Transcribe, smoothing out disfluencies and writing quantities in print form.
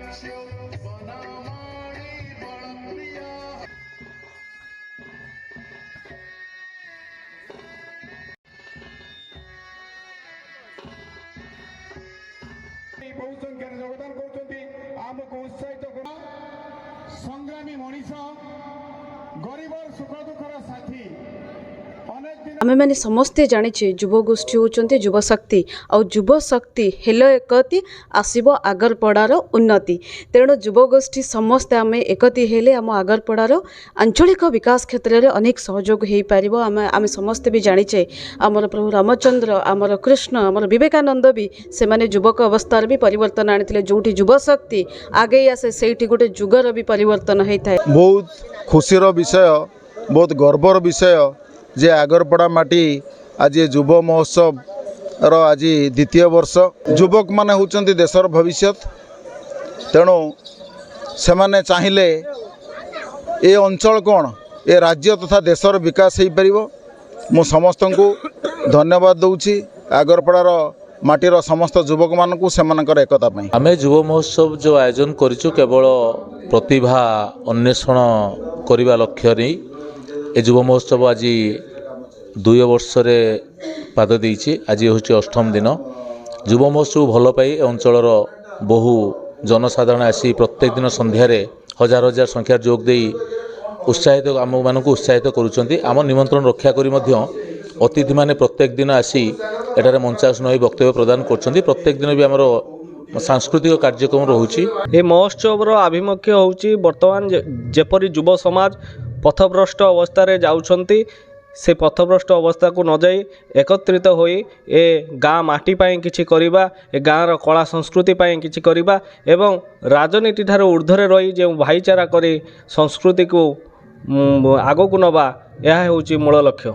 बहु संख्यार योगदान करमको उत्साहित संग्रामी मनीष गरीब सुख दुखर साथी आमे माने समस्ते जानिछे युवगोष्ठी होचंते युवशक्ति आ युवशक्ति हेलो एकति आसीबो आगरपड़ार उन्नति तेणु युवगोष्ठी समस्ते आमे एकति हेले आम आगरपड़ार आंचलिक विकास क्षेत्र में अनेक सहयोग हो पार आमे समस्ते भी जानिछे आमर प्रभु रामचंद्र आमर कृष्ण आमर विवेकानंद भी से माने युवक अवस्था भी परिवर्तन आनी जोटी युवशक्ति आगे आसे से गोटे जुगर भी परिवर्तन होता है। बहुत खुशीर विषय बहुत गर्वर विषय जे आगरपड़ा माटी आज युव महोत्सव आज द्वितीय वर्ष युवक माने होचंती देशर भविष्य तेणु से माने चाहिए ए अंचल कौन ए राज्य तथा देशर विकास हो पार मु समस्त को धन्यवाद दूची आगरपड़ार माटीर समस्त युवक मानू से एकता पाई आमे युव महोत्सव जो आयोजन करिछु केवल प्रतिभा अन्वेषण करने लक्ष्य नहीं ए युव महोत्सव आज 2 वर्ष पाद देछि आज हूँ 8म दिन युव महोत्सव भल पाई अंचलर बहु जनसाधारण आसी प्रत्येक दिन संध्यार हजार हजार संख्यार जोग दे उत्साहित आम मानक उत्साहित करुँच आम निमंत्रण रक्षा करी मध्य अतिथि माने प्रत्येक दिन आसी एटारे मंचासन होई वक्तव्य प्रदान करछन्ती प्रत्येक दिन भी आमर सांस्कृतिक कार्यक्रम रोचे। ये महोत्सव आभिमुख्य होउची वर्तमान जेपरी युव समाज पथभ्रष्ट अवस्था जाउछन्ती से पथभ्रष्ट अवस्था को न जाई एकत्रित होई ए गाँ माटी पाई किछि करिबा ए गाँर कला संस्कृति पाई किछि करिबा एवं राजनीति ठार ऊर्ध्वरे रही जे भाईचारा करी संस्कृति को आगो को नबा यह होउची मूल लक्ष्य।